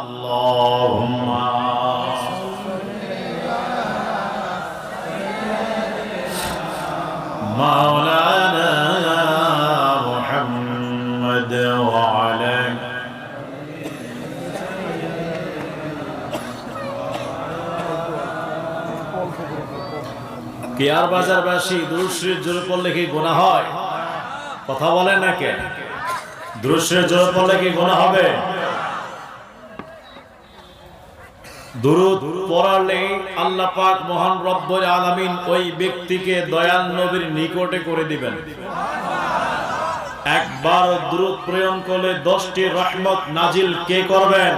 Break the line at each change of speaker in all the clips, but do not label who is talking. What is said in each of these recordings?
আল্লাহুম্মা মাওলানা মুহাম্মদ ওয়া আলা কেয়ার বাজারবাসী দুরূদ শরীফ জোরে পড়লে কি গুনাহ হয়? কথা বলেন না কেন? দুরূদ শরীফ জোরে পড়লে কি গুনাহ হবে? দুরূদ পড়লে আল্লাহ পাক মহান রব্বুল আলামিন ওই ব্যক্তিকে দয়াল নবীর নিকটে করে দিবেন। একবার দুরূদ প্রেরণ করলে 10টি রহমত নাজিল কে করবেন?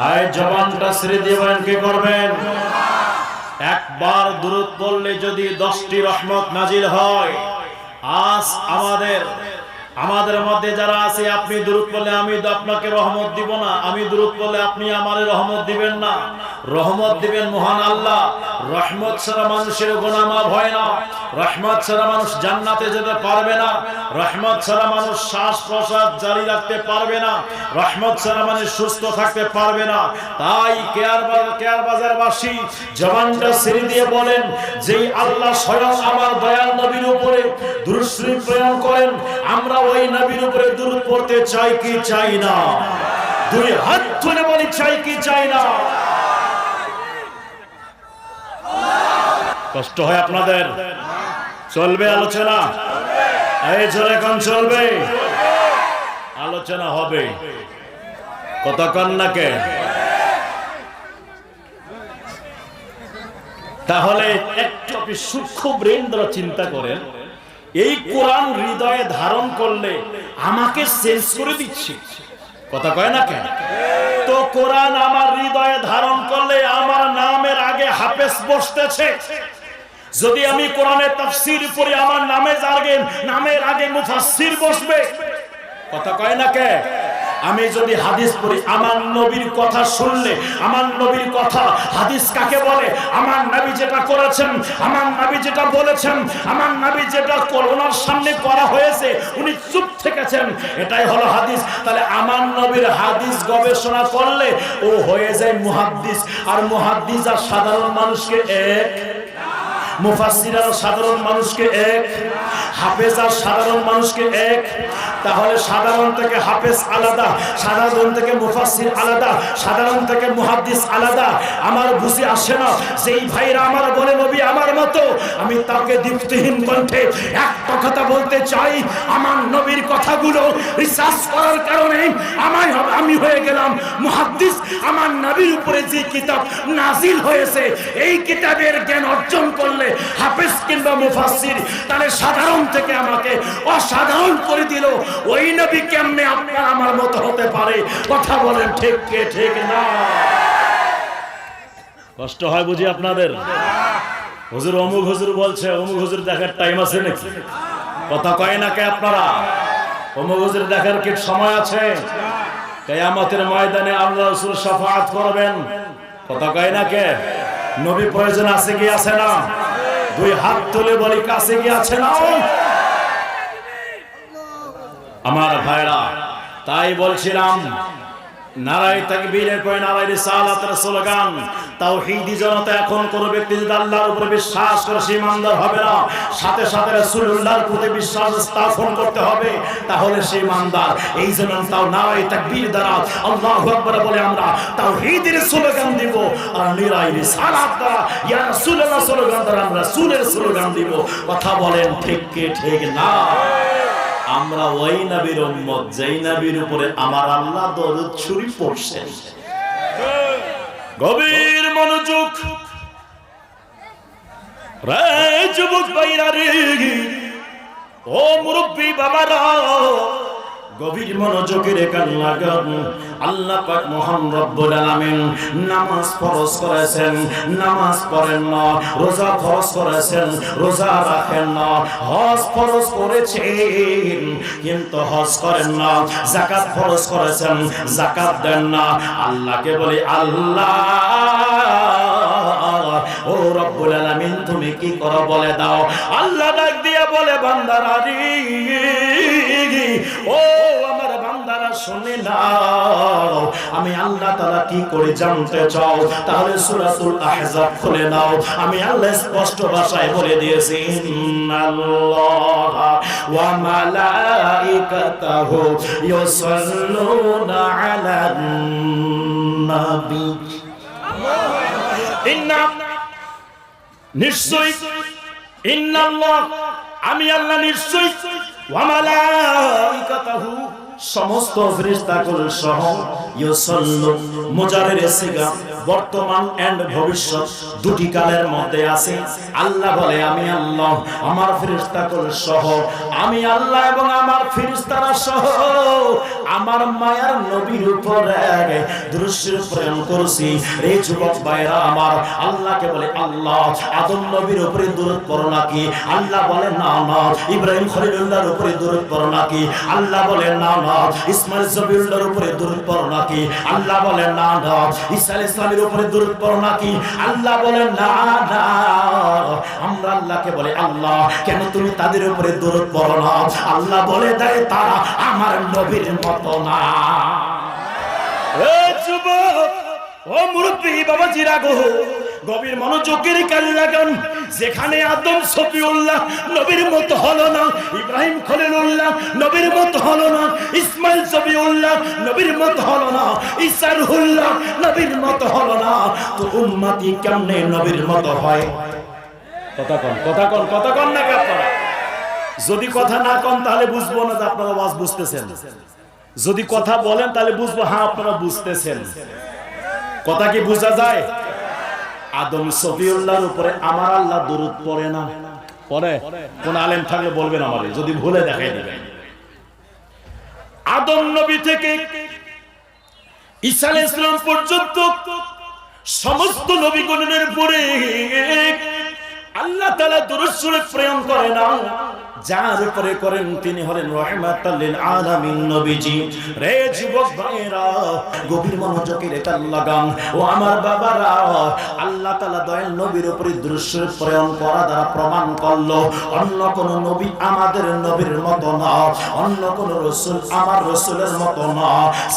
আয় জবানটা ছেড়ে দিয়ে বলেন কে করবেন? একবার দুরূদ পড়লে যদি 10টি রহমত নাজিল হয়, আজ আমাদের মধ্যে যারা আছে, আপনি দুরূদ পড়লে আমি আপনাকে রহমত দিব না, আমি দুরূদ পড়লে আপনি আমারে রহমত দিবেন না। রহমত দিবেন মহান আল্লাহ। রহমত ছাড়া মানুষের গুনাহ মাফ হয় না, রহমত ছাড়া মানুষ জান্নাতে যেতে পারবে না, রহমত ছাড়া মানুষ শ্বাস প্রশ্বাস জারি রাখতে পারবে না, রহমত ছাড়া মানুষ সুস্থ থাকতে পারবে না। তাই কেয়ার বাজারবাসী জবানটা ছেড়ে দিয়ে বলেন, যেই আল্লাহ স্বয়ং আমার দয়াল নবীর উপরে দুরূদ শরীফ প্রেরণ করেন, আমরা ওই নবীর উপরে দুরূদ পড়তে চাই কি চাই না? দুই হাত তুলে বলি চাই কি চাই না? কষ্ট হয় আপনাদের? চলবে আলোচনা? এই জোরে কোন চলবে? আলোচনা হবে কতক্ষণ নাকে? তাহলে একটু আপনি সূক্ষ্ম ব্রেন দ্বারা চিন্তা করেন, এই কোরআন হৃদয়ে ধারণ করলে আমাকে চেঞ্জ করে দিচ্ছে। কথা কয় না কেন? তো কোরআন আমার হৃদয়ে ধারণ করলে আমার নামের আগে হাফেজ বসতেছে। যদি আমি কোরআনের তাফসীর পড়ি, আমার নামের আগে মুফাসসির বসবে। কথা কয় না কে? আমি যদি হাদিস পড়ি, আমার নবীর কথা শুনলে, আমার নবীর কথা, হাদিস কাকে বলে? আমার নবী যেটা করেছেন, আমার নবী যেটা বলেছেন, আমার নবী যেটা ওনার সামনে করা হয়েছে, উনি চুপ থেকেছেন, এটাই হলো হাদিস। তাহলে আমার নবীর হাদিস গবেষণা করলে ও হয়ে যায় মুহাদ্দিস। আর মুহাদ্দিস আর সাধারণ মানুষকে এক, মুফাসসির আর সাধারণ মানুষকে এক, হাফেজ আর সাধারণ মানুষকে এক। তাহলে সাধারণ থেকে হাফেজ আলাদা, সাধারণ থেকে মুফাসসির আলাদা, সাধারণ থেকে মুহাদ্দিস আলাদা। আমার বুঝে আসে না, যেই ভাইরা আমার বলে নবী আমার মতো, আমি তাকে দীপ্তিহীন কণ্ঠে একটা কথা বলতে চাই, আমার নবীর কথাগুলো রিসার্চ করার কারণে আমি হয়ে গেলাম মুহাদ্দিস। আমার নবীর উপরে যে কিতাব নাজিল হয়েছে, এই কিতাবের জ্ঞান অর্জন করলে হাফেজ কিংবা মুফাসসির, তাহলে সাধারণ থেকে আমাকে অসাধারণ করে দিল। ওই নবী কেমনে আপনার আমার মতো হতে পারে? কথা বলেন ঠিক কে ঠিক না? কষ্ট হয় বুঝি আপনাদের? হুজুর অমুক হুজুর বলছে, অমুক হুজুর দেখার টাইম আছে নাকি? কথা কয় না কে আপনারা? অমুক হুজুর দেখার কি সময় আছে? কিয়ামতের ময়দানে আল্লাহ রাসূল শাফাআত করবেন। কথা কয় না কে? নবী প্রয়োজন আছে কি আছে না? দুই হাত তুলে বলি কাছে কি আছে না? আমার ভাইরা, তাই বলছিলাম, নারায়ে তাকবীরের পরে নারায়ে রিসালাতের স্লোগান। তাওহীদি জনতা এখন কোন ব্যক্তি যদি আল্লাহর উপর বিশ্বাস করে সে ইমানদার হবে না, সাথে সাথে রাসূলুল্লাহর প্রতি বিশ্বাস স্থাপন করতে হবে, তাহলে সে ইমানদার। এই জন্য তাও নারায়ে তাকবীর দ্বারা আল্লাহু আকবার বলে আমরা তাওহীদের স্লোগান দিব, আর নারায়ে রিসালাত দ্বারা ইয়া রাসূলুল্লাহ স্লোগান দ্বারা আমরা রাসূলের স্লোগান দিব। কথা বলেন ঠিক কি ঠিক না? আমরা ওই নবীর উম্মত, যেই নবীর উপরে আমার আল্লাহ দরুদ শরীফ পড়ছেন। গভীর মনোযোগ রে যুবক ভাইরা রে, ও মুরব্বি বাবারা, গভীর মনোযোগের কান লাগান। আল্লাহ পাক মহান রব্বুল আলামিন নামাজ ফরজ করেছেন, নামাজ পড়েন না। রোজা ফরজ করেছেন, রোজা রাখেন না। হজ ফরজ করেছেন কিন্তু হজ করেন না। যাকাত ফরজ করেছেন, যাকাত দেন না। আল্লাহকে বলি, আল্লাহ ও রব্বুল আলামিন তুমি কি করো বলে দাও। আল্লাহ ডাক দিয়ে বলে, বান্দারা রে, ও আমার বান্দারা শুনে নাও, আমি আল্লাহ তাআলা কি করে জানতে চাও, তাহলে সূরাতুল আহজাব খুলে নাও। আমি আল্লাহ স্পষ্ট ভাষায় বলে দিয়েছি, ইন্নাল্লাহা ওয়া মালাইকাতাহু ইউসাল্লুনা আলান নবী। নিশ্চয় ইন্নাল্লাহ আমি আল্লাহ নিশ্চয় ওয়া মালাইকাতাহু সমস্ত ফেরেশতাকুল সহ ইউসাল্লু মুজাররের সিগা বর্তমান এন্ড ভবিষ্যৎ দুটি কালের মধ্যে আছে। আল্লাহ বলে আমি আল্লাহ আমার ফেরেশতাকুল সহ, আমি আল্লাহ এবং আমার ফেরেশতারা সহ আমার মায়ার নবীর উপরে দুরূদ শরীফ প্রেরণ করছি। এই যুবক ভাইরা আমার, আল্লাহকে বলে আল্লাহ আদম নবীর উপরে দুরূদ পড়ো নাকি? আল্লাহ বলে না না। ইব্রাহিম খলিলুল্লাহর উপরে দুরূদ পড়ো নাকি? আল্লাহ বলে না না। ইসমাইল জবিউল্লাহর উপরে দুরূদ পড়ো নাকি? আল্লাহ বলে না না। ঈসা আলাইহিস সালামের উপরে দুরূদ পড়ো নাকি? আল্লাহ বলে না না। আমরা আল্লাহকে বলে আল্লাহ কেন তুমি তাদের উপরে দুরূদ পড়ো না? আল্লাহ বলে দেয় তারা আমার নবীর মতো না। এই যুবক, ও মুরব্বি বাবাজিরা গো, গভীর মনোযোগের কান লাগান। যেখানে আদম সফিউল্লাহ নবীর মতো হলো না, ইব্রাহিম খলিলুল্লাহ নবীর মতো হলো না, ইসমাইল সফিউল্লাহ নবীর মতো হলো না, ঈসা রুহুল্লাহ নবীর মতো হলো না, তো উম্মতি কেমনে নবীর মতো হয়? কথা কন না আপনারা। যদি কথা না কন তাহলে বুঝবো না যে আপনারা ওয়াজ বুঝতেছেন। যদি কথা বলেন তাহলে বুঝবো হ্যাঁ আপনারা বুঝতেছেন। কথা কি বোঝা যায়? আদম সফিউল্লাহর উপরে আমার আল্লাহ দুরূদ পড়ে না? পড়ে? কোন আলেম থাকলে বলবেন আমারে, যদি ভুলে দেখাই দিবেন। আদম নবী থেকে ঈসা আলাইহিস সালাম পর্যন্ত সমস্ত নবীগণের উপরে আল্লাহ তাআলা দুরূদ শরীফ প্রেরণ করে না। যার উপরে করেন তিনি হলেন রাহমাতাল লিল আলামিন নবীজি। রে যুবক ভাইরা, গভীর মনোযোগের কান লাগান। ও আমার বাবারা, আল্লাহ তাআলা দয়াল নবীর উপরে দুরূদ শরীফ প্রেরণ করা দ্বারা প্রমাণ করলো অন্য কোন নবী আমাদের নবীর মতো না, অন্য কোন রাসূল আমার রাসূলের মতো না।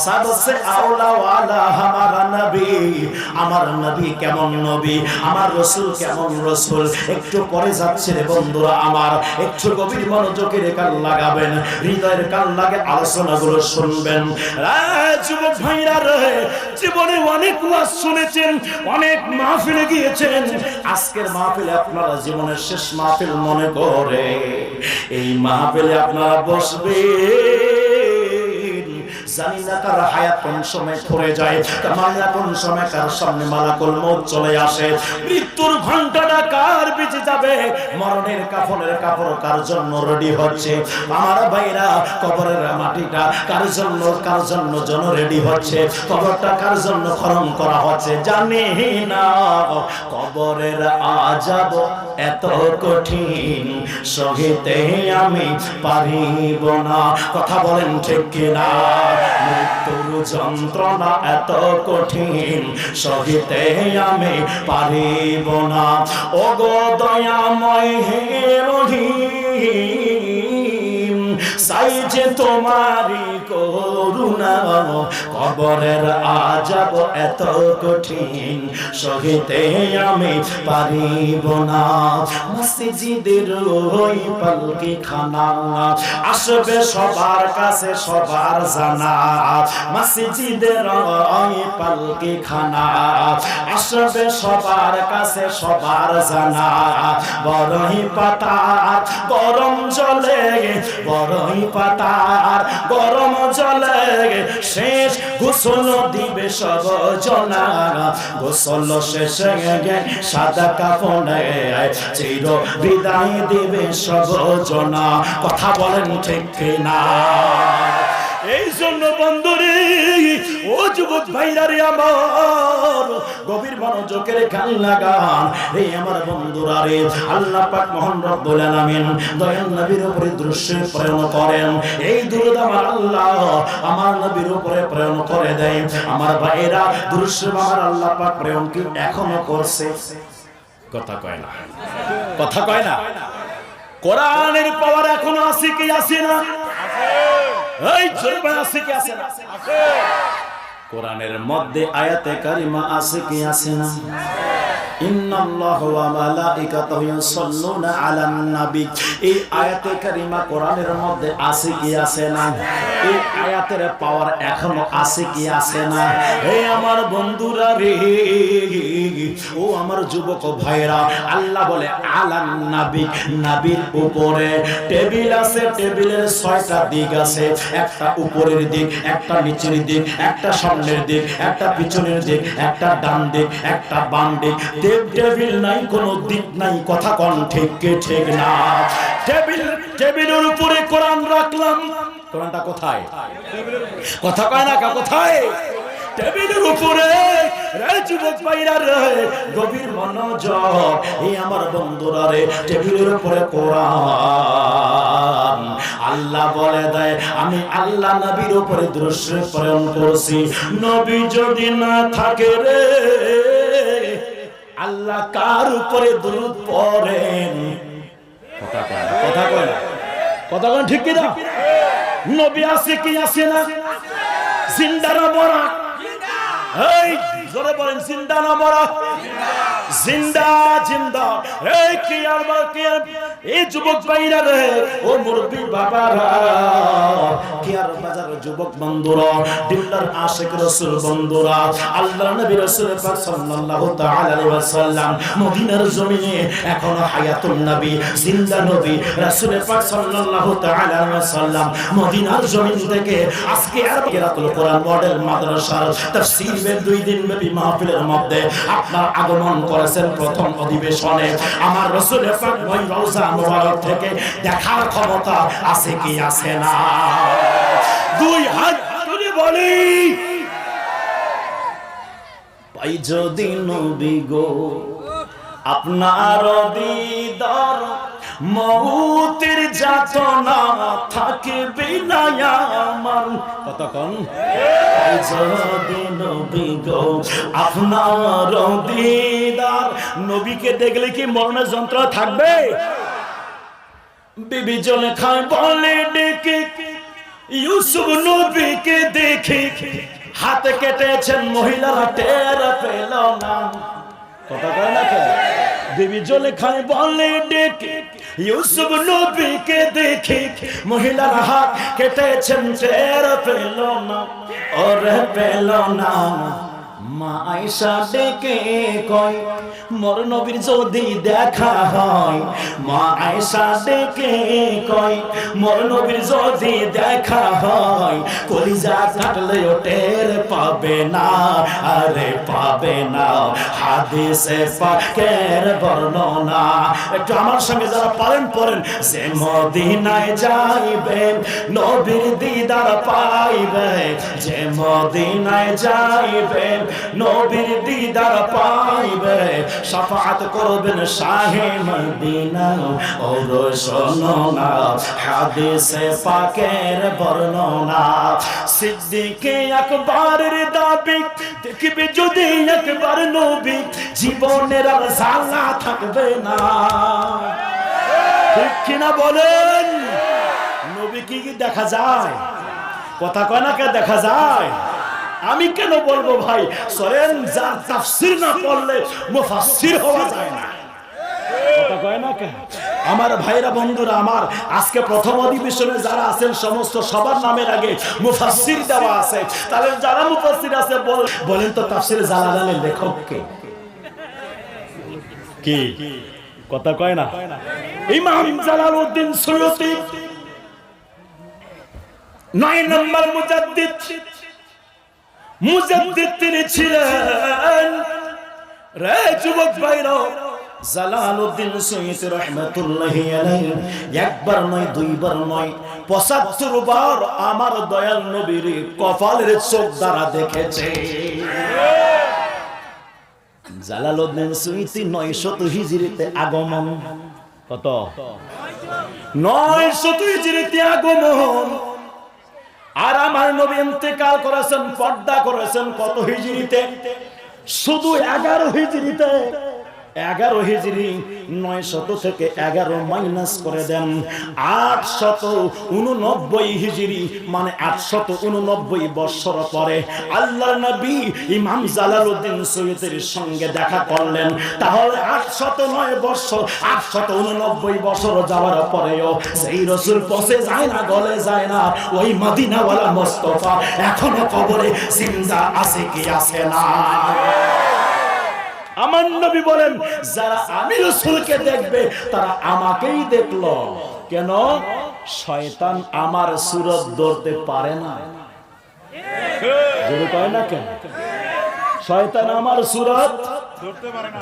সাবসে আওলা ওয়ালা হামারা নবী, আমার নবী কেমন নবী, আমার রাসূল কেমন রাসূল। একটু পরে যাচ্ছে রে বন্ধুরা আমার, একটু গভীর মনোযোগের কান লাগাবেন, হৃদয়ের কান লাগে আলোচনাগুলো শুনবেন। যুবক ভাইরা রে, জীবনে অনেক ওয়াজ শুনেছেন, অনেক মাহফিলে গিয়েছেন। আজকের মাহফিলে আপনারা জীবনের শেষ মাহফিল মনে করে এই মাহফিলে আপনারা বসবেন। জানি না কার হায়াত কোন সময় পড়ে যায়, কামায়া কোন সময় কার সামনে মালাকুল মউত চলে আসে। মৃত্যুর ঘন্টাটা কার বেজে যাবে, মরণের কাফনের কাপড় কার জন্য রেডি হচ্ছে। আমার ভাইরা, কবরের মাটিটা কার জন্য জন রেডি হচ্ছে, কবরটা কার জন্য খনন করা হচ্ছে জানি না। কবরের আযাব এত কঠিন সহিতে আমি পারিব না। কথা বলেন ঠিক কিনা? মৃত্যুর যন্ত্রণা এত কঠিন সহিতে আমি পারিব না। ও গো দয়াময় হে রহিম, চাই যে তোমারই করুণা। কবরের আযাব এত কঠিন সহিতে আমি পারিব না। মসজিদের ওই পালকি খানা আসবে সবার কাছে সবার জানা। মসজিদের ওই পালকি খানা আসবে সবার কাছে সবার জানা। বড়ই পাতার গরম জলে, বড়ই পাতার গরম জলে শেষ গোসল দিবে সব জনা। গোসল শেষে সাদা কাফনে চির বিদায় দিবে সব জনা। কথা বলেন ঠিক কিনা? এই জন্য বন্ধুরে, ও যুবক ভাইরা রে আমার, গভীর মনোযোগের কান লাগান। এই আমার বন্ধুরা রে, আল্লাহ পাক মহান রব্বুল আলামিন দয়াল নবীর উপরে দুরূদ শরীফ প্রেরণ করেন। এই দুরূদ আমার আল্লাহ আমার নবীর উপরে প্রেরণ করে দেয়। আমার ভাইরা, দুরূদ শরীফ আমার আল্লাহ পাক প্রেরণ কি এখনো করছে? কথা কয় না, কথা কয় না। কোরআনের পাওয়ার এখনো আছে কি আছে না? এই জোরে আছে কি আছে না? কোরআনের মধ্যে আয়াতে কারিমা আছে কি আছে না? ইন্নাল্লাহু ওয়া মালাইকাতাহু ইউসাল্লুনা আলান নবী। এই আয়াতে কারিমা কোরআনের মধ্যে আছে কি আছে না? এই আয়াতের পাওয়ার এখনো আছে কি আছে না? হে আমার বন্ধুরা রে, ও আমার যুবক ভাইরা, আল্লাহ বলে আলান নবী, নবীর উপরে টেবিল আছে, টেবিলের 6টা দিক আছে, একটা উপরের দিক, একটা নিচের দিক, একটা সামনের দিক, একটা পিছনের দিক, একটা ডান দিক, একটা বাম দিক। টেবিল নাই, কোনো দিক নাই, কথা কোন ঠিক কি ঠিক না? টেবিলের উপরে কোরআন রাখলাম, কোরআনটা কোথায়? কথা কয় না, কোথায়? টেবিলের উপরে। রে যুবক ভাইরা রে, গভীর মনোযোগ, এই আমার বন্ধুরা রে, টেবিলের উপরে কোরআন। আল্লাহ বলে দেয়, আমি আল্লাহ নবীর উপরে দরুদ শরীফ প্রেরণ করছি। নবী যদি না থাকে রে, আল্লাহ কার উপরে দরুদ পড়েন? কথা কয় না, কথা কয় ঠিক কি না? নবী আছে কি আছে না? জিন্দা না মরা? এই জোরে বলেন, জিন্দা না মরা? জিন্দা, জিন্দা। এই কি আর বাকি? এই যুবক ভাইরা রে, ও মুরব্বি বাবারা, কি আর বাজার যুবক বন্ধুরা, দিলদার আশিক রাসূল বন্ধুরা, আল্লাহর নবী রাসূল পাক সাল্লাল্লাহু তাআলা আলাইহি ওয়াসাল্লাম মদিনার জমিনে এখনো হায়াতুন নবী, জিন্দা নবী রাসূল পাক সাল্লাল্লাহু তাআলা আলাইহি ওয়াসাল্লাম মদিনার জমিন থেকে আজকে আর কিরাতুল কোরআন মডেল মাদ্রাসার তাফসীরের 2 দিন ব্যাপী মাহফিলের মধ্যে আপনার আগমন করেছেন প্রথম অধিবেশনে। আমার রাসূল পাক ওই রওজা মুবারক থেকে দেখার ক্ষমতা আছে কি আছে না? 2 হাত তুলে বলি, পাই যদি নবী গো আপনার দিদার, মউতের যাতনা থাকবে না আমার। কতক্ষণ? পাই যদি নবী গো আপনার দিদার, নবীকে দেখলে কি মরণের যন্ত্রণা থাকবে? বিবি জুলেখা বলে ডেকে, ইউসুফ নবীকে দেখে হাতে কেটেছেন মহিলারা টের পেল না। কথা কয় না কে? বিবি জুলেখা বলে ডেকে, ইউসুফ নবীকে দেখে মহিলারা হাত কেটেছেন টের পেল না, ওরে পেল না। মা আয়েশা ডেকে কয়, মোর নবীর যদি দেখা হয়। মা আয়েশা ডেকে কয়, মোর নবীর যদি দেখা হয়, কলিজা কাটলেও টের পাবে না, আরে পাবে না। হাদিসে পাকের বর্ণনা, একটু আমার সঙ্গে যারা পারেন পড়েন। যে মদিনায় যাইবে নবীর দিদার পাইবে, যে মদিনায় যাইবে নবীর দিদার পাইবে, শাফাআত করবেন শাহে মদিনা। ওর শোনো না হাদিসে পাকের বর্ণনা, সিদ্দিকে আকবরের দাবি, দেখবে যদি একবার নবী, জীবনের আর জ্বালা থাকবে না। ঠিক কিনা বলেন? নবী কি দেখা যায়? কথা কয় না কে? দেখা যায়। আমি কেন বলবো ভাই? সরেন, যার তাফসীর না পড়লে মুফাসসির হওয়া যায় না। কথা কয় না কে? আমার ভাইরা বন্ধুরা আমার, আজকে প্রথম অধিবেশনে যারা আছেন সমস্ত সবার নামের আগে মুফাসসির দেওয়া আছে। তাহলে যারা মুফাসসির আছে বলেন তো তাফসীরে জালালাইনের লেখক কে? কি কথা কয় না? ইমাম জালালউদ্দিন সুয়ুতী 9 নম্বর মুজাদ্দিদ তিনি ছিলেন। রে যুবক ভাইরা, জালালউদ্দিন সুয়ুতী রাহমাতুল্লাহি আলাইহি একবার নয়, দুইবার নয়, ৭৫ বার আমার দয়াল নবীর কপালের চোখ দ্বারা দেখেছে। জালালউদ্দিন সুয়ুতী 900 হিজরিতে আগমন। কত? 900 হিজরিতে আগমন। আর আমার নবী ইন্তেকাল করেছেন, পর্দা করেছেন কত হিজরিতে? শুধু 11 হিজরিতে। 11 হিজরি 900 থেকে 11 মাইনাস করে দেন 889 হিজরি মানে 889 বছর পরে আল্লাহর নবী ইমাম জালালউদ্দিন সৈয়দের সঙ্গে দেখা করলেন। তাহলে 809 বছর 889 বছর যাওয়ার পরেও সেই রাসূল পৌঁছে যায় না, গলে যায় না। ওই মদিনাওয়ালা মুস্তাফা এখনো কবরে জিন্দা আছে কি আছে না? আমার নবী বলেন যারা আমি রাসূলকে দেখবে তারা আমাকেই দেখলো। কেন? শয়তান আমার সুরত ধরতে পারে না। যদি কয় না কেন শয়তান আমার সুরত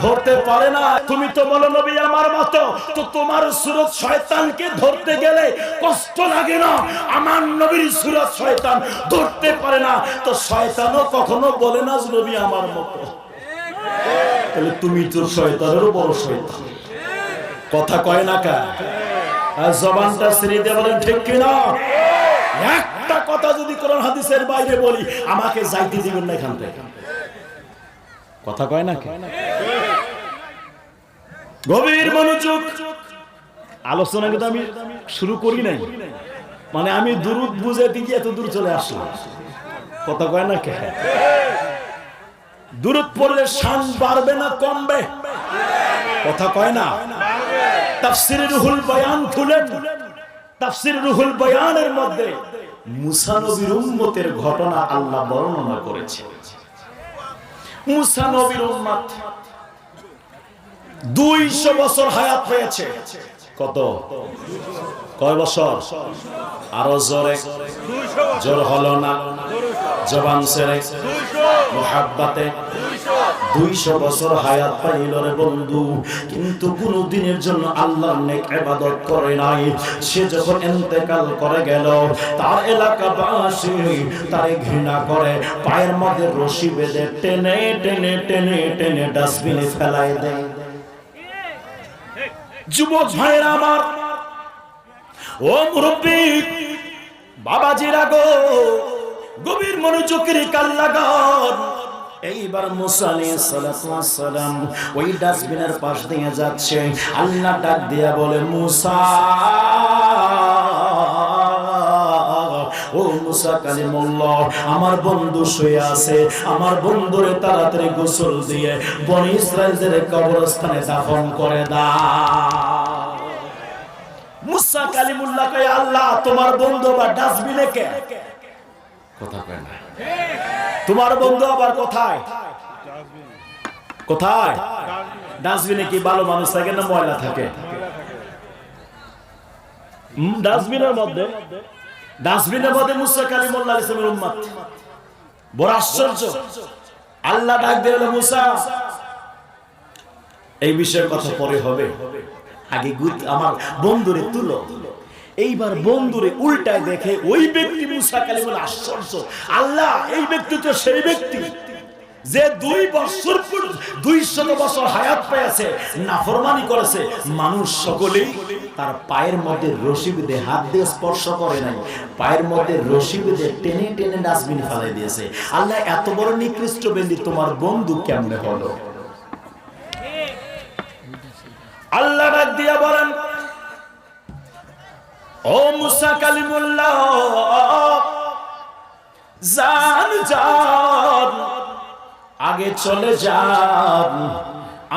ধরতে পারে না। তুমি তো বলো নবী আমার মতো, তো তোমার সুরত শয়তানকে ধরতে গেলে কষ্ট লাগে না? আমার নবীর সুরত শয়তান ধরতে পারে না, তো শয়তানও কখনো বলে না নবী আমার মতো। তাহলে তুমি তো শয়তানেরও বড় শয়তান। কথা কয় না কা? আর জবানটা ছেড়ে দিয়ে বলেন ঠিক কিনা? একটা কথা যদি কোরআন হাদিসের বাইরে বলি আমাকে যাইতে দিবেন না এখান থেকে। কথা কয় না কে? গভীর মনোযোগ। আলোচনা কিন্তু আমি শুরু করি নাই, মানে আমি দুরুদ বুঝে দিকে এত দূর চলে আসলাম। কথা কয় না কে? দুরুদ পড়লে শান বাড়বে না কমবে? কথা কয় না? তাফসীরে রুহুল বয়ান খুলেন, তাফসীরে রুহুল বয়ানের মধ্যে মুসা নবীর উম্মতের ঘটনা আল্লাহ বর্ণনা করেছে। মুসা নবীর উম্মত 200 বছর হায়াত পেয়েছে। কত? কয় বছর? আরো জোরে, জোর হলো না, জবান ছেড়ে মুহাব্বতে 200 বছর হায়াত পাইল রে বন্ধু। কিন্তু কোন দিনের জন্য আল্লাহর নেক ইবাদত করে নাই। সে যখন ইন্তেকাল করে গেল তার এলাকাবাসী তারে ঘৃণা করে, পায়ের মধ্যে রশি বেঁধে টেনে টেনে টেনে টেনে ডাস্টবিনে ফেলায় দেয়। যুবক ভাইরা আমার, ও মুরব্বী বাবাজিরা গো, গভীর মনোযোগের কান লাগান। এইবার মুসা আলাইহিস সালাতু ওয়াস সালাম ওই ডাস্টবিনের পাশ দিয়ে যাচ্ছে। আল্লাহ ডাক দিয়া বলে, মুসা, ও মুসা কালিমুল্লাহ, আমার বন্ধু শুয়ে আছে, আমার বন্ধুরে তাড়াতাড়ি গোসল দিয়ে বনি ইসরাইলের কবরস্থানে দাফন করে দাও। মুসা কালিমুল্লাহ কয়, আল্লাহ তোমার বন্ধু আবার ডাস্টবিনে কে? কথা কয় না? তোমার বন্ধু আবার কোথায়? কোথায়? ডাস্টবিনে কি ভালো মানুষ থাকে না ময়লা থাকে? ডাস্টবিনের মধ্যে, ডাস্টবিনের মধ্যে মুসা কালিমুল্লাহ আলাইহিস সালামের উম্মত। বড় আশ্চর্য। আল্লাহ ডাক দিয়ে বলে, মুসা এই বিষয়ের কথা পরে হবে, আগে আমার বন্ধুরে তুলো। এইবার বন্ধুরে উল্টায় দেখে ওই ব্যক্তি মুসা কালিমুল্লাহ। আশ্চর্য, আল্লাহ এই ব্যক্তি তো সেই ব্যক্তি যে 200 বছর হায়াত পেয়েছে, নাফরমানি করেছে, মানুষ সকলেই তার পায়ের মধ্যে রশি বেঁধে হাত দিয়ে স্পর্শ করে নাই, পায়ের মধ্যে রশি বেঁধে টেনে টেনে ডাস্টবিন ফেলাই দিয়েছে। আল্লাহ এত বড় নিকৃষ্ট ব্যক্তি তোমার বন্ধু কেমনে হলো? আল্লাহ ডাক দিয়া বলেন, ও মুসা কালিমুল্লাহ, জান জান আগে চলে যান,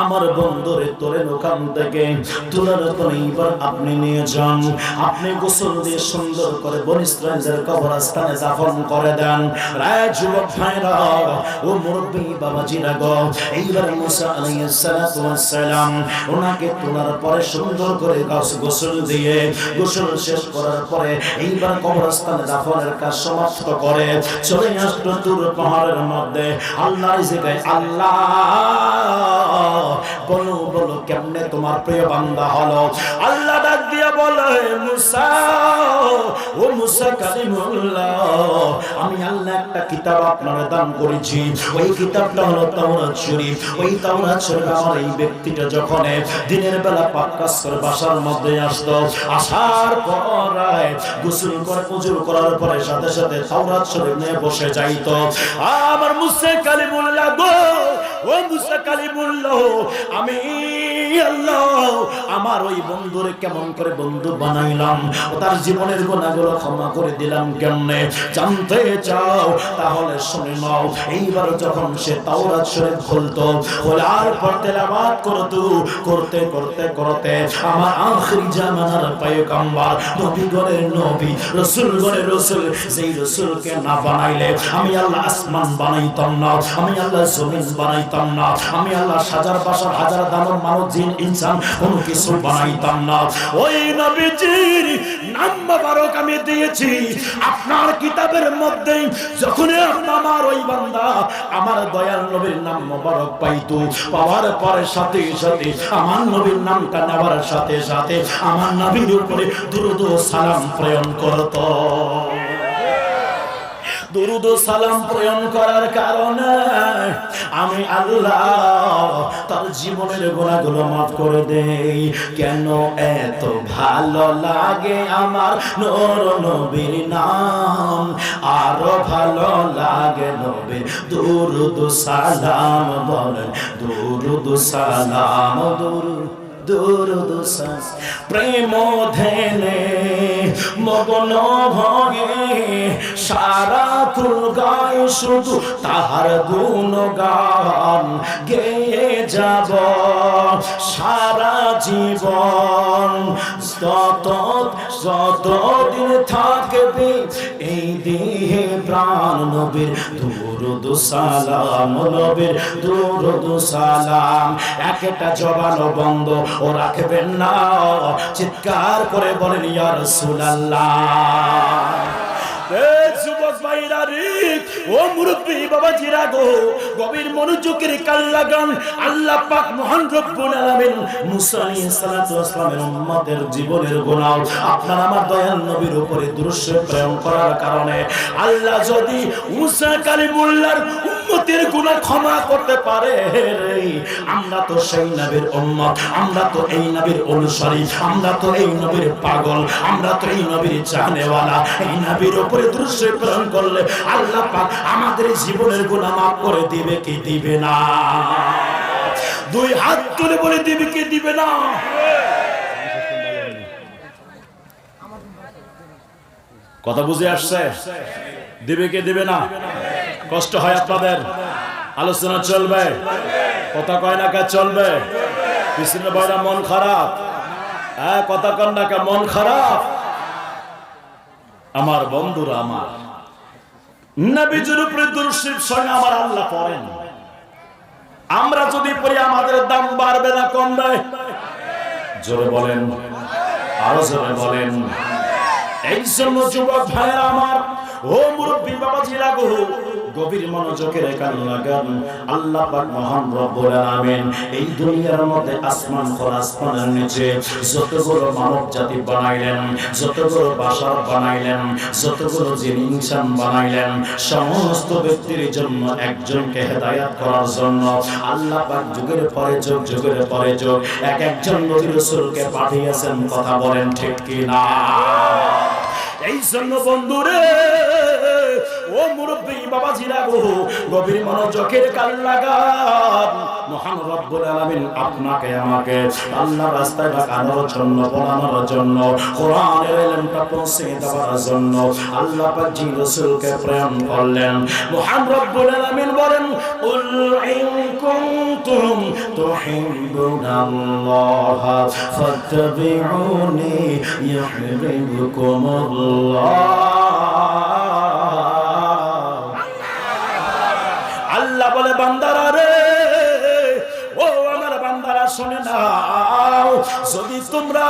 আমার বন্ধুরে তোলেন ওখান থেকে, তোলার পরে এবার আপনি নিয়ে যান, আপনি গোসল দিয়ে সুন্দর করে বনি ইসরাইলের কবরস্থানে দাফন করে দেন। রায় যুবক ভাইরা, ও মুরব্বী বাবাজিরা গো, এইবার মুসা আলাইহিস সালাতু ওয়াস সালাম ওনাকে তোলার পরে সুন্দর করে গোসল দিয়ে, গোসল শেষ করার পরে এইবার কবরস্থানে দাফনের কাজ সমাপ্ত করে চলে আসলো দূর পাহাড়ের মধ্যে। আল্লাহর জিকির, আল্লাহ বলো বলো কেমনে তোমার প্রিয় বান্দা হলো? আল্লাহ ডাক দিয়া বলে, মুসা, ও মুসা কালিমুল্লাহ, আমি আল্লাহ একটা কিতাব আপনার দান করেছি। ওই কিতাবটা হলো তাওরাত শরীফ। ওই তাওরাত শরীফ আমার এই ব্যক্তিটা যখন দিনের বেলা পাক কাজ করে বাসার মধ্যে আসতো, আসার পরে গোসল করে ওযু করার পরে সাথে সাথে তাওরাত শরীফ নিয়ে বসে যাইতো। আমার মুসা কালিমুল্লাহ গো, ও মুসা কালিমুল্লাহ, আমি আল্লাহ আমার ওই বন্ধুরে কেমন করে বন্ধু বানাইলাম, ও তার জীবনের গুনাহগুলো ক্ষমা করে দিলাম কেমনে জানতে চাও? তাহলে শুনে নাও। এইবার যখন সে তাওরাত শরীফ খুলতো, খোলার পর তেলাওয়াত করতো, করতে করতে করতে আমার আখিরি জামানার পয়গম্বর, নবীগণের নবী, রাসূলগণের রাসূল, যেই রাসূলকে না বানাইলে আমি আল্লাহ আসমান বানাইতাম না, আমি আল্লাহ জমিন বানাইতাম না, আমি আল্লাহ হাজার বাসার হাজার দানব মানব জিন ইনসান কোনো কিছু বানাইতাম না। ওই নবীজির নাম মোবারক আমি দিয়েছি আপনার কিতাবের মধ্যে। যখন আমার ওই বান্দা আমার দয়াল নবীর নাম মোবারক পাইতো, পাওয়ার পরে সাথে সাথে আমার নবীর নামটা নেওয়ার সাথে সাথে আমার নবীর উপরে দুরূদ ও সালাম প্রেরণ করত। দুরূদ ও সালাম প্রেরণ করার কারণে আমি আল্লাহ তার জীবনের গুনাহগুলো মাফ করে দেই। কেন এত ভালো লাগে আমার নূর নবীর নাম, আরো ভালো লাগে নবীর দুরূদ ও সালাম। বলেন দুরূদ ও সালাম, দুরূদ ও সালাম। প্রেম ধ্যানে মগ্ন ভগে সারা ফুল গায় শুধু তাহার গুণগান, গেয়ে যাব সারা জীবন। যতদিন থাকবে এই দেহে প্রাণ, নবীর দুরূদ ও সালাম, নবীর দুরূদ ও সালাম। একটা জবান বন্ধ ও রাখবেন না, চিৎকার করে বলেন ইয়া রাসূলুল্লাহ। যুবক ভাইরা রে, ও মুরব্বী বাবাজিরা গো, গভীর মনোযোগের কান লাগান। আল্লাহ পাক মহান রব্বুল আলামিন মুসা আলাইহিস সালাতু ওয়াস সালামের উম্মতের জীবনের গুনাহ আপনার আমার দয়াল নবীর উপরে দুরূদ প্রেরণ করার কারণে আল্লাহ যদি মুসা কালিমুল্লাহর উম্মতের গুনাহ ক্ষমা করতে পারে, আমরা তো সেই নবীর উম্মত, আমরা তো এই নবীর অনুসারী, আমরা তো এই নবীর পাগল, আমরা তো এই নবীর চাহনেওয়ালা। এই নবীর উপরে দুরূদ প্রেরণ করলে আল্লাহ পাক আমাদের জীবনের গুনাহ মাফ করে দিবে কি দিবে না? দুই হাত তুলে বলে দিবে কি দিবে না? কথা বুঝে আসছে? দিবে কি দিবে না? কষ্ট হয় আপনাদের? আলোচনা চলবে, কথা কয় না কে চলবে? পিছনে বয়রা মন খারাপ, হ্যাঁ কথা কন না কে মন খারাপ? আমার বন্ধুরা, আমার নবীজির উপরে দুরূদ শরীফ স্বয়ং আমার আল্লাহ পড়েন। আমরা যদি পড়ি আমাদের দাম বাড়বে না কমবে? জোরে বলেন, আরো জোরে বলেন। এই জন্য যুবক ভাইরা আমার, ও মুরব্বী বাবাজিরা গো, গভীর মনোযোগের কান লাগান। আল্লাহ পাক মহান রব্বুল আলামিন এই দুনিয়ার মধ্যে আসমান খোলা, আসমানের নিচে যতগুলো মানব জাতি বানাইলেন, যতগুলো বাশার বানাইলেন, যতগুলো জিন ইনসান বানাইলেন, সমস্ত ব্যক্তির জন্য একজনকে হেদায়েত করার জন্য আল্লাহ পাক যুগের পরে যুগ, যুগের পরে যুগ এক একজন নবী রাসূলকে পাঠিয়েছেন। কথা বলেন ঠিক কি না? এই জন্য বন্ধুরে, ও মুরব্বী বাবাজিরা গো, গভীর মনোযোগের কান লাগান। মহান রব্বুল আলামিন আপনাকে আমাকে আল্লাহর রাস্তায় ডাকানোর জন্য, বলানোর জন্য, কোরআনের ইলমটা পৌঁছে দেওয়ার জন্য আল্লাহ পাক জিন রাসূলকে প্রেরণ করলেন। মহান রব্বুল আলামিন বলেন, কুল ইন কুনতুম তুহিব্বুনাল্লাহ ফাত্তাবিউনি ইউহিব্বুকুমুল্লাহ। আল্লাহ বলে, বান্দারা রে, ও আমার বান্দারা শুনে নাও, যদি তোমরা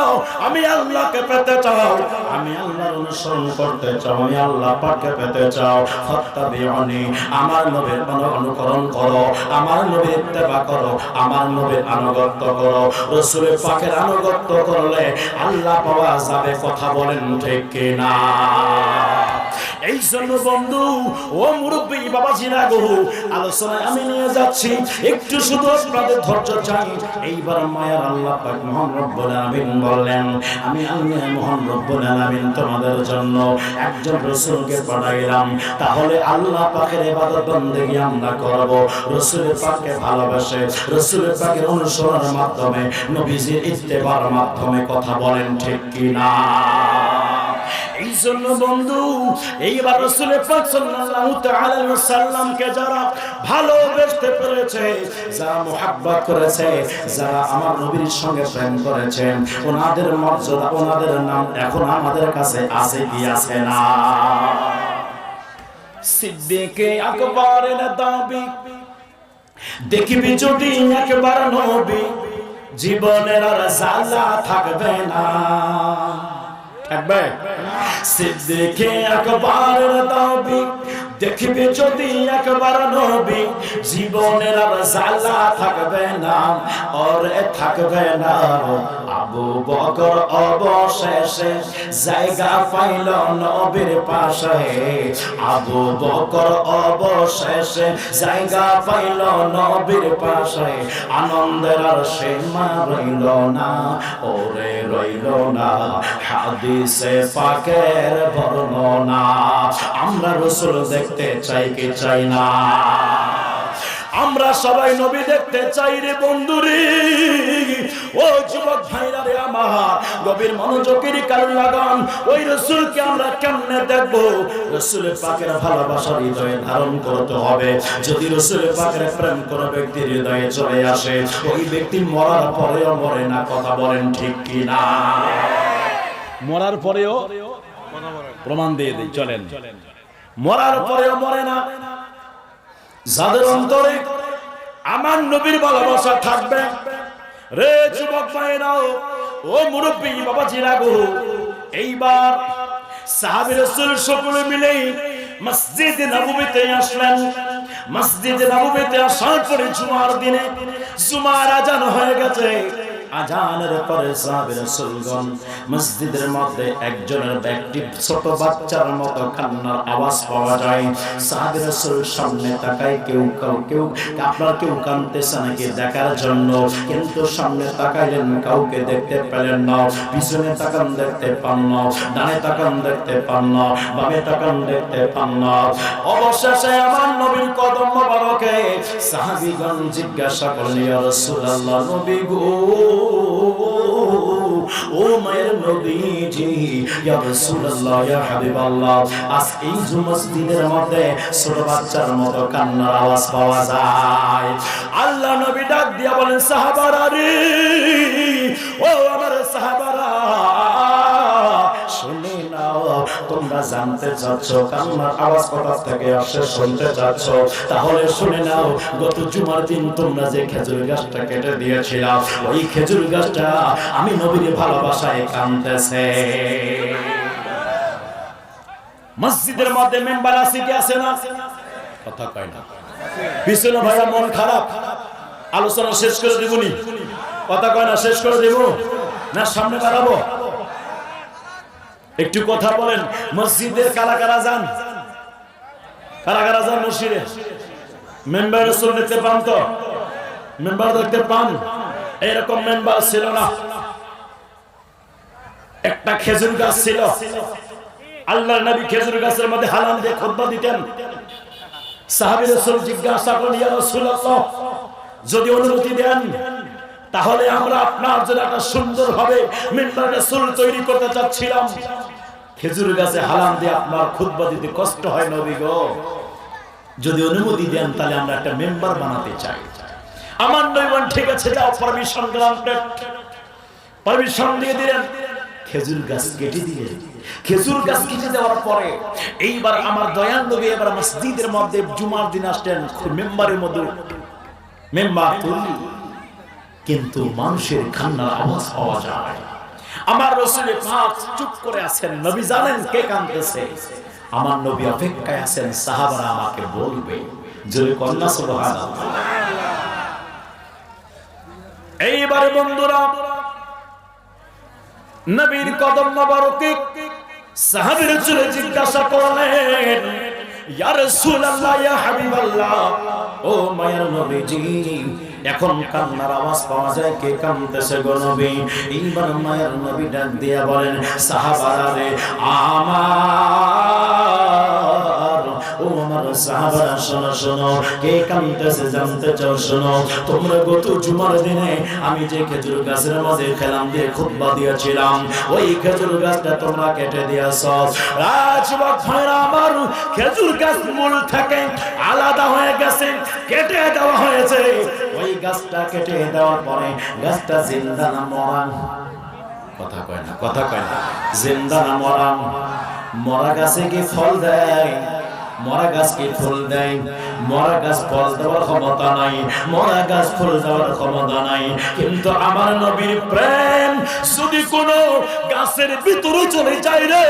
আমি আল্লাহকে পেতে চাও, আমি আল্লাহর অনুসরণ করতে চাও, আমি আল্লাহ পাককে পেতে চাও, ফাত্তাবিউনি, আমার নবীর অনুকরণ করো, আমার নবীর ইত্তেবা করো, আমার নবীর আনুগত্য করো। রাসূলের পাকের আনুগত্য করলে আল্লাহ পাওয়া যাবে। কথা বলেন ঠিক কি না? এই জন্য বন্ধু ও মুরব্বী বাবাজিরা গো, আলোচনায় আমি নিয়ে যাচ্ছি, একটু শুধু আপনাদের ধৈর্য চাই। এইবার মায়ার আল্লাহ পাক মহান রব্বুল আলামিন বললেন, আমি আল্লাহ মহান রব্বুল আলামিন তোমাদের জন্য একজন রাসূলকে পাঠাইলাম, তাহলে আল্লাহ পাকের ইবাদত বন্দেগী আমরা করব রাসূলের পাককে ভালোবেসে, রাসূলের পাকের অনুসরণের মাধ্যমে, নবীজির ইত্তেবার মাধ্যমে। কথা বলেন ঠিক কি না? এই জন্য বন্ধু এইবার রাসূলের পাক সাল্লাল্লাহু তাআলা আলাইহি ওয়াসাল্লামকে যারা ভালোবাসতে পেরেছে, যারা মুহাব্বত করেছে, যারা আমার নবীর সঙ্গে প্রেম করেছে, ওনাদের মর্যাদা, ওনাদের নাম এখন আমাদের কাছে আছে কি আছে না? সিদ্দিকে আকবরের দাবি দেখিবি যদি একবার নবী, জীবনের আর জ্বালা থাকবে না। থাকবে? সিদ্দিকে আকবরের দাবি দেখিবি যদি একবার নবী, জীবনের আর জ্বালা থাকবে না, ওরে থাকবে না। আবু বকর অবশেষে জায়গা পাইল নবীর পাশে, আবু বকর অবশেষে জায়গা পাইল নবীর পাশে, আনন্দের আর সীমা রইল না, ওরে রইল না হাদিসে পাকের বর্ণনা। আমরা রাসূল দেখতে চাই কি চাই না? আমরা সবাই নবী দেখতে চাই রে বন্ধুরে। ও যুবক ভাইরা রে আমার, গভীর মনোযোগের কান লাগান। ওই রাসূলকে আমরা কেমনে দেখব? রাসূলের পাকের ভালোবাসার হৃদয়ে ধারণ করতে হবে। যদি রাসূলের পাকের প্রেম কোন ব্যক্তির হৃদয়ে চলে আসে, ওই ব্যক্তি মরার পরেও মরে না। কথা বলেন ঠিক কি না? মরার পরেও প্রমাণ দিয়ে দেই, চলেন। মরার পরেও মরে না। যাদের অন্তরে আমার নবীর ভালোবাসা থাকবে রে যুবক ভাইরাও, ও মুরব্বী বাবাজিরা গো, এইবার সাহাবী রাসূল সকলে মিলে মসজিদে নববীতে আসলেন। মসজিদে নববীতে আসার পরে জুমার দিনে জুমার আজান হয়ে গেছে। আজানের পরে সাহাবী রাসূলগণ মসজিদের মধ্যে একজনের ব্যক্তি ছোট বাচ্চার মতো কান্নার আওয়াজ পাওয়া যায়। সাহাবী রাসূল সামনে তাকায়, কেউ আপনার কেউ কাঁদতেছে নাকি দেখার জন্য, কিন্তু সামনে তাকাইলেন, কাউকে দেখতে পেলেন না। পিছনে তাকান, দেখতে পান না। ডানে তাকান, দেখতে পান না। বামে তাকান, দেখতে পান না। অবশেষে আমার নবীর কদম মোবারকে সাহাবীগণ জিজ্ঞাসা করলেন, ইয়া রাসূলুল্লাহ, নবী গো, ও মায়ের নবীজি, ইয়া রাসূলুল্লাহ, ইয়া হাবিবাল্লাহ, আজ এই মসজিদের মধ্যে ছোট বাচ্চার মতো কান্নার আওয়াজ পাওয়া যায়। আল্লাহ নবী ডাক দিয়া বলেন, সাহাবারা রে, ও আমার সাহাবারা, শুনে নাও, তোমরা জানতে চাচ্ছ কান্নার আওয়াজ কোথা থেকে আসে, শুনতে চাচ্ছ, তাহলে শুনে নাও। গত জুমার দিন তোমরা যে খেজুর গাছটা কেটে দিয়েছিলাম, ওই খেজুর গাছটা আমি নবীর ভালোবাসায় কাঁদতেছে। মসজিদের মধ্যে মেম্বার আছে কি আছে না? কথা কয় না। পিছনে ভাইয়া মন খারাপ, আলোচনা শেষ করে দেবনি? কথা কয় না, শেষ করে দেব না সামনে বাড়াবো? একটু কথা বলেন। মসজিদের কারা কারা যান? কারা কারা যান মসজিদে? মেম্বার রাসূল দেখতে পান তো? মেম্বার দেখতে পান? এরকম মেম্বার ছিল না। একটা খেজুর গাছ ছিল, আল্লাহর নবী খেজুর গাছের মধ্যে হালাল দিয়ে খুতবা দিতেন। সাহাবী রাসূল জিজ্ঞাসা করলেন, ইয়া রাসূলুল্লাহ, যদি অনুমতি দেন তাহলে আমরা আপনার জন্য একটা সুন্দর ভাবে মেম্বার রাসূল তৈরি করতে চাচ্ছিলাম। খেজুর গাছে হালাল দিয়ে আপনার খুতবা দিতে কষ্ট হয় নবী গো, যদি অনুমতি দেন তাহলে আমরা একটা মেম্বার বানাতে চাই। আমার নবী বলেন, ঠিক আছে, যাও, পারমিশন গ্রান্টেড। পারমিশন দিয়ে দিলেন। খেজুর গাছ কেটে দিলেন। খেজুর গাছ কেটে দেওয়ার পরে এইবার আমার দয়াল নবী এবার মসজিদের মধ্যে জুমার দিন আসলেন। মেম্বারের মধ্যে মেম্বার তৈরি, কিন্তু মানুষের কান্নার আওয়াজ পাওয়া যায়। আমার রাসূল পাক চুপ করে আছেন। নবী জানেন কে কাঁদতেছে। আমার নবী অপেক্ষায় আছেন, সাহাবারা আমাকে বলবে। জোরে কন্যা সুবহানাল্লাহ। এইবার বন্ধুরা, নবীর কদম মোবারকে সাহাবীরা চলে জিজ্ঞাসা করলেন, ইয়া রাসূলুল্লাহ, ইয়া হাবিবাল্লাহ, ও মায়ের নবীজি, এখন কান্নার আওয়াজ পাওয়া যায়, কে কাঁদতেছে গো নবী? এইবার মায়ের নবী ডাক দিয়া বলেন, সাহাবারা রে আমার, ও আমার সাহাবারা, শোনো শোনো, কে কাঁদতেছে জানতে চাও? শোনো, তোমরা গত জুমার দিনে আমি যে খেজুর গাছের মধ্যে খেলাম দিয়ে খুতবা দিয়েছিলাম, ওই খেজুর গাছটা তোমরা কেটে দিয়েছো। রাজবাক ভাইরা আমার, খেজুর গাছ মূল থেকে আলাদা হয়ে গেছে, কেটে দেওয়া হয়েছে। ওই গাছটা কেটে দেওয়ার পরে গাছটা জিন্দা না মরা? কথা কয় না, কথা কয় না। জিন্দা না মরা? মরা গাছে কি ফল দেয়? মরা গাছ কি ফুল দেয়? মরা গাছ ফল দেওয়ার ক্ষমতা নাই, মরা গাছ ফুল দেওয়ার ক্ষমতা নাই। কিন্তু আমার নবীর প্রেম যদি কোনো গাছের ভিতরে চলে যায় রে,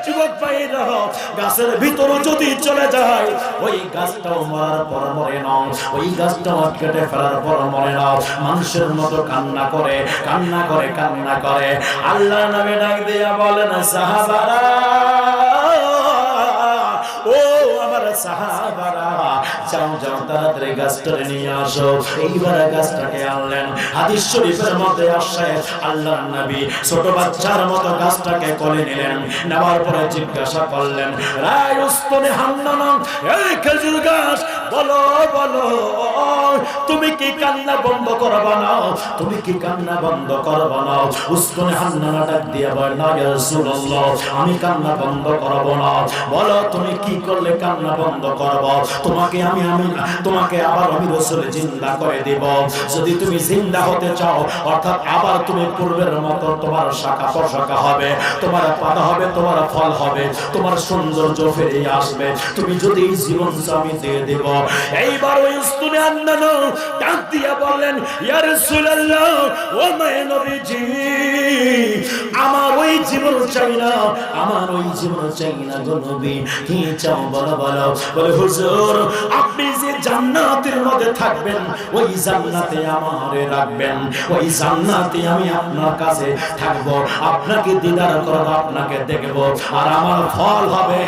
যুবক ভাইরা, গাছের ভিতরে যদি চলে যায়, ওই গাছটাও মরার পর মরে না, ওই গাছটাও কেটে ফেলার পর মরে না। মানুষের মতো কান্না করে, কান্না করে, কান্না করে। আল্লাহ নবী ডাক দিয়া বলেন, সাহাবারা, ও আমার সাহাবারা, যাও যাও তাড়াতাড়ি গাছটাকে নিয়ে আসো। এইবার গাছটাকে আনলেন। হাদিস শরীফের মধ্যে আসে, আল্লাহর নবী ছোট বাচ্চার মতো গাছটাকে কোলে নিলেন। নেওয়ার পরে জিজ্ঞাসা করলেন, রায় উস্তনে হান্নানা, এই খেজুর গাছ, বলো বলো, তুমি কি কান্না বন্ধ করবা না? তুমি কি কান্না বন্ধ করবা না? উস্তনে হান্নানা ডাক দিয়া বলে, না ইয়া রাসূলুল্লাহ, আমি কান্না বন্ধ করব না। বলো তুমি কি করলে কান্না বন্ধ করব? তোমাকে তোমাকে আবার আমি রাসূল জিন্দা করে দেব। যদি তুমি জিন্দা হতে চাও, অর্থাৎ আবার তুমি পূর্বের মতো তোমার শাখা প্রশাখা হবে, তোমার পাতা হবে, তোমার ফল হবে, তোমার সৌন্দর্য ফিরে আসবে। তুমি যদি এই জীবন আমি দিয়ে দেব। এইবার ওই উস্তনে হান্নানা ডাক দিয়া বললেন, ইয়া রাসূলুল্লাহ, ও মায়ের নবীজি, আমার ওই জীবন চাই না, আমার ওই জীবন চাই না গো নবী। কি চাও বলো বলো? বলে, হুজুর, আপনি যে জান্নাতের মধ্যে থাকবেন, ওই জান্নাতে আমারে রাখবেন, ওই জান্নাতে আমি আপনার কাছে থাকবো, আপনাকে দিদার করব, আপনাকে দেখব, আর আমার ফল হবে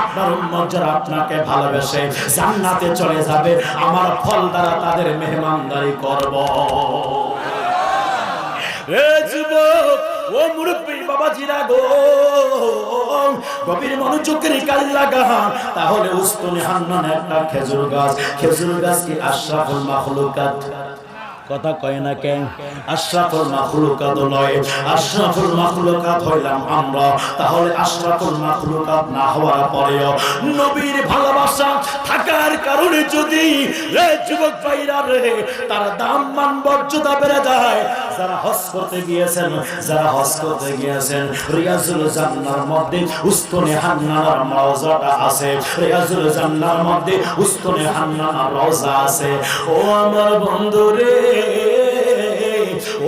আপনার উম্মত যারা আপনাকে ভালোবেসে জান্নাতে চলে যাবে, আমার ফল দ্বারা তাদের মেহমানদারি করব। রে যুবক, ও মুরব্বী বাবাজিরা গো, গভীর মনোযোগের কাল লাগা। তাহলে উস্তনে হান্নানা একটা খেজুর গাছ, খেজুর গাছ কি আশরাফুল মাখলুকাত? কথা কয় না কেন? আশরাফুল মাখলুকাত নয়, আশরাফুল মাখলুকাত হইলাম আমরা। তাহলে আশরাফুল মাখলুকাত না হওয়ার পরেও নবীর ভালোবাসা থাকার কারণে যদি রে যুবক ভাইরা রে, তার দাম মান মর্যাদা বেড়ে যায়। যারা হজ করতে গিয়েছেন, যারা হজ করতে গিয়েছেন, রিয়াজুল জান্নার মধ্যে উস্তনে হান্নানার রওজাটা আছে, রিয়াজুল জান্নার মধ্যে উস্তনে হান্নানার রওজা আছে। ও আমার বন্ধু রে,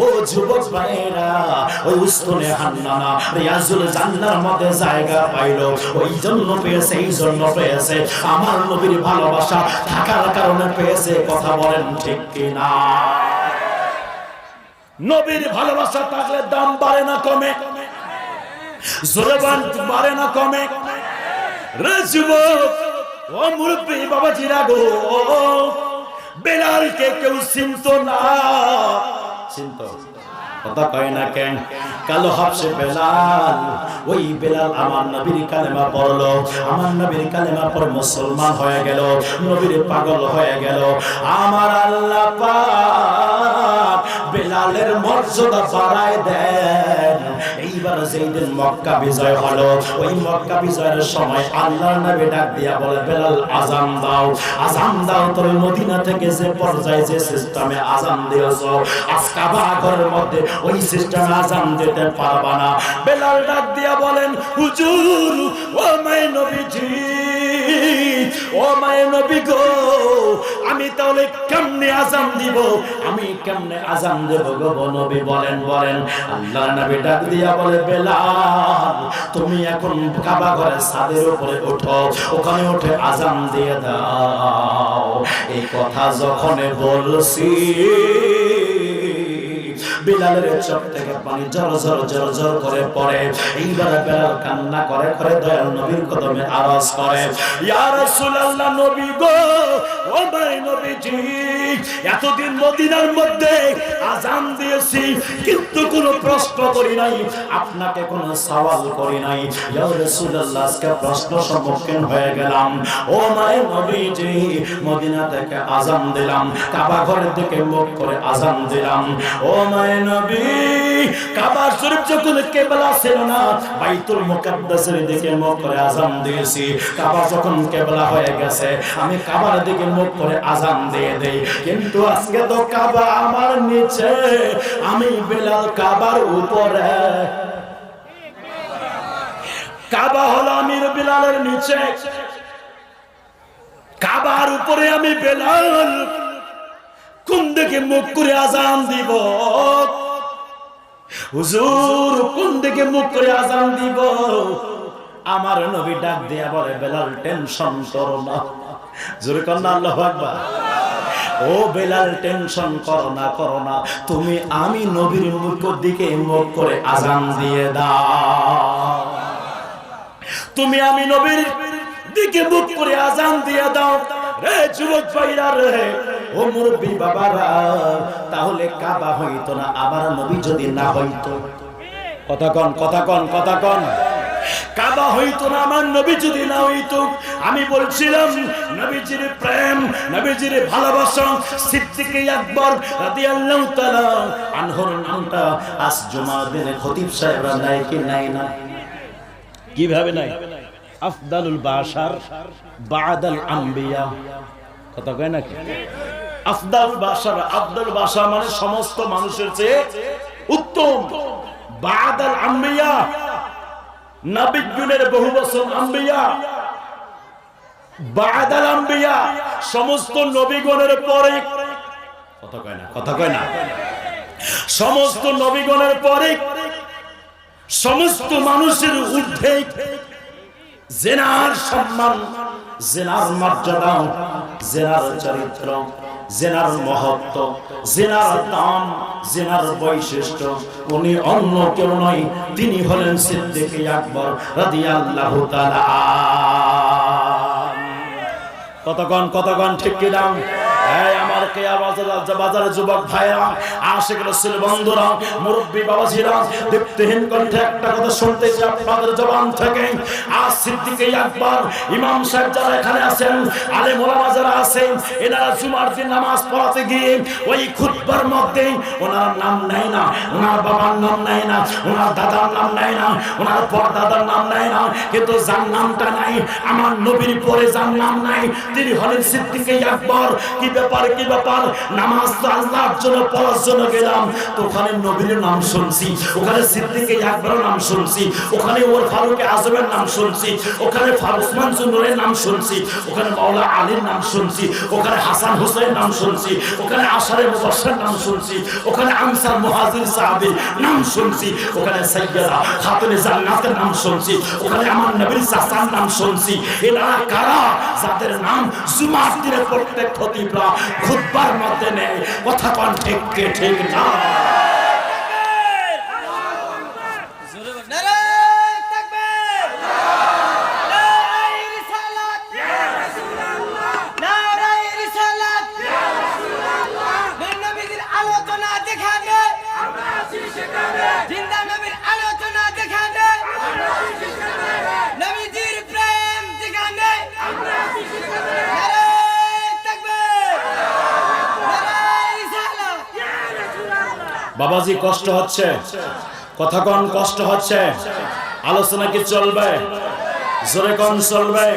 ও যুবক ভাইরা, ওই উস্তনে হান্নানা রিয়াজুল জান্নার মধ্যে জায়গা পাইলো, ওই জন্য পেয়েছে, এই জন্য পেয়েছে, আমার নবীর ভালোবাসা থাকার কারণে পেয়েছে। কথা বলেন ঠিক কিনা? নবীর ভালোবাসা থাকলে দাম বাড়ে না কমে? জোরে বাড়ে না কমে? রে যুবক, ও মুরব্বী বাবাজিরা গো, বেলালকে কেউ চিনতো না? চিনতো? কথা কয় না কেন? কালো হাবশে বেলাল, ওই বেলাল আমার নবীর কালেমা পড়লো, আমার নবীর কালেমা পড়ে মুসলমান হয়ে গেল, নবীর পাগল হয়ে গেল। আমার আল্লাহ পাক বেলালের মর্যাদা বাড়ায় দেন। এইবার যেই দিন মক্কা বিজয় হলো, ওই মক্কা বিজয়ের সময় আল্লাহর নবী ডাক দিয়া বলে, বেলাল আযান দাও, আযান দাও। তুমি মদিনা থেকে যে পর্যায়ে যে সিস্টেমে আযান দিয়েছো, আজ কাবা ঘরের মধ্যে ওই সিস্টেমে আযান দিতে পারবা না। বেলাল ডাক দিয়া বলেন, হুজুর, ও মায়ের নবীজি, ও মায়ের নবী গো, আমি তাহলে কেমনে আযান দিব? আমি কেমনে আযান দেব গো নবী? বলেন বলেন। আল্লাহর নবী ডাক দিয়া বলে, বেলাল, তুমি এখন কাবা ঘরের ছাদের উপরে ওঠো, ওখানে উঠে আযান দিয়ে দাও। এই কথা যখন বলছি, বেলালের চোখ থেকে পানি ঝর ঝর ঝর ঝর করে পড়ে। এইবার বেলাল কান্না করে করে দয়াল নবীর কদমে আওয়াজ করে, ইয়া রাসূলুল্লাহ, নবী গো, ও ভাই নবীজি, এতদিন মদিনার মধ্যে আযান দিয়েছি কিন্তু কোনো প্রশ্ন করি নাই, আপনাকে কোনো সওয়াল করি নাই। ইয়া রাসূলুল্লাহ, আজকে প্রশ্ন সম্মুখীন হয়ে গেলাম। ও মায়ে নবীজি, মদিনা থেকে আযান দিলাম, কাবা ঘরের দিকে মুখ করে আযান দিলাম। ও মায়ে নবী, কাবা শরীফ যখন কিবলা ছিল না, বাইতুল মুকাদ্দাসের দিকে মুখ করে আযান দিয়েছি। কাবা যখন কিবলা হয়ে গেছে, আমি কাবার দিকে মুখ করে আযান দিয়ে দেই। কিন্তু আজকে তো কাবা আমার নিচে, আমি বেলাল কাবার উপরে। কাবা হলো আমির বেলালের নিচে, কাবার উপরে আমি বেলাল। কোন দিকে মুখ করে আযান দিব হুজুর, কোন দিকে মুখ করে আযান দিব? আমার নবী ডাক দিয়া বলে, বেলাল টেনশন করো না। জোরে কর না আল্লাহু আকবার। ও বেলাল, টেনশন করো না, তুমি আমি নবীর মুখের দিকে মুখ করে আযান দিয়ে দাও। তুমি আমি নবীর দিকে মুখ করে আযান দিয়ে দাও। রে যুবক ভাইরা রে, ও মুরব্বি বাবারা, তাহলে কাবা হইতো না আমার নবী যদি না হইতো। কথা কন, কথা কন, কথা কন। কাবা হইতো না আমার নবী যদি না হইতো। আমি বলছিলাম নবীজির প্রেম, নবীজির ভালোবাসা, সিদ্দিকে আকবর রাদিয়াল্লাহু তাআলা আনহুর নামটা আজ জুমার দিনে খতিব সাহেবরা নাই কি নাই না? কিভাবে নাই? আফদালুল বাশার বাদাল আম্বিয়া। কথা কয় নাকি? আফদাল বাশার, আফদাল বাশার মানে সমস্ত মানুষের চেয়ে উত্তম। বাদাল আম্বিয়া, নবীগণের বহু বছর আম্বিয়া, বাদাল আম্বিয়া, সমস্ত নবীগণের পরে। কথা কয় না, কথা কয় না। সমস্ত নবীগণের পরে, সমস্ত মানুষের ঊর্ধ্বে জেনার সম্মান, জেনার মর্যাদা, জেনার চরিত্র, জেনার মহত্ব, জেনার দাম, জেনার বৈশিষ্ট্য, উনি অন্য কেউ নয়, তিনি হলেন সিদ্দিকে আকবর রাদিয়াল্লাহু তাআলা। কতক্ষণ কতক্ষণ ঠিক কি দাম? আমার কেয়া বাজারে যুবক ভাইরা, আশিক রাসূল বন্ধুরা, মুরব্বী বাবাজিরা, দীপ্তিহীন কণ্ঠে একটা কথা শুনতে চাই আপনাদের জবান থেকে। আজ সিদ্দিকে আকবর ইমাম সাহেব যারা এখানে আছেন, আলেম ওলামা যারা আছেন, এনারা জুমার দিন নামাজ পড়াতে গিয়ে ওই খুতবার মধ্যে ওনার নাম নেয় না, ওনার বাবার নাম নেয় না, ওনার দাদার নাম নেয় না, ওনার পরদাদার নাম নেয় না, কিন্তু যার নামটা নাই, আমার নবীর পরে যার নাম নাই, তিনি হলেন সিদ্দিকে আকবর। কি ব্যাপার, কি ব্যাপার? নামাজ আল্লাহর জন্য পড়ার জন্য গেলাম, তো ওখানে নবীর নাম শুনছি, ওখানে সিদ্দিকে আকবরের নাম শুনছি, ওখানে ওর ফারুক আজমের নাম শুনছি, ওখানে ওসমান জুনুরের নাম শুনছি, ওখানে মাওলা আলীর নাম শুনছি, ওখানে হাসান হুসাইনের নাম শুনছি, ওখানে আশারে মুবাশশির নাম শুনছি, ওখানে আনসার মুহাজির সাহাবীর নাম শুনছি, ওখানে সাইয়্যিদা খাতুনে জান্নাতের নাম শুনছি, ওখানে আমার নবীর চাচার নাম শুনছি। এনারা কারা? যাদের নাম জুমার দিনে প্রত্যেক খতিবরা খুতবার মধ্যে নেই। কথা কোন ঠিক কে ঠিক না? বাবাজি কষ্ট হচ্ছে? কথা কোন কষ্ট হচ্ছে? আলোচনা কি চলবে? জোরে কোন চলবে?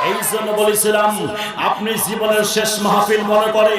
এই জন্য বলেছিলাম আপনি জীবনের শেষ মাহফিল মনে করে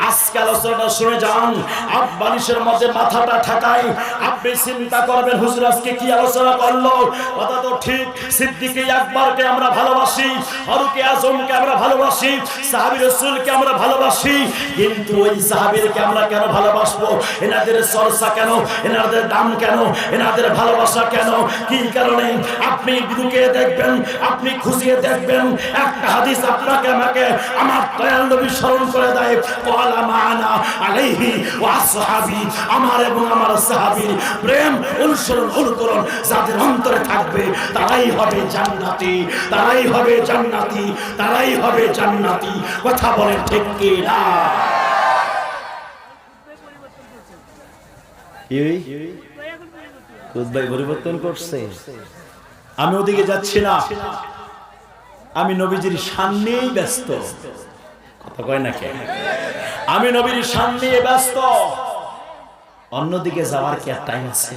আজকে আলোচনাটা শুনে যান। আব্বানিশের মধ্যে মাথাটা ঠাকাই, আপনি চিন্তা করবেন হুজুর আজকে কি আলোচনা করলো। কথা তো ঠিক, সিদ্দিকে আকবরকে আমরা ভালোবাসি, ফারুক আজমকে আমরা ভালোবাসি, সাহাবী রাসূলকে আমরা ভালোবাসি, কিন্তু ওই সাহাবীরকে আমরা কেন ভালোবাসবো? এনাদের চর্চা কেন? এনাদের দাম কেন? এনাদের ভালোবাসা কেন? কি কারণে? আপনি ঢুকে দেখবেন, আপনি খুঁজিয়ে দেখবেন, একটা হাদিস আপনাকে আমাকে আমার দয়াল নবী স্মরণ করে দেয়, ক্বালা মা আনা আলাইহি ওয়া আসহাবি, আমার এবং আমার সাহাবীর প্রেম অনুসরণ অনুকরণ যাদের অন্তরে থাকবে তারাই হবে জান্নাতি, তারাই হবে জান্নাতি, তারাই হবে জান্নাতি। কথা বলেন ঠিক কি না? পরিবর্তন করছে। আমি ওদিকে যাচ্ছি না, আমি নবীজির সামনেই ব্যস্ত। কথা কয় না কে? আমি নবীর সামনে ব্যস্ত, অন্যদিকে যাওয়ার কি আর টাইম আছে?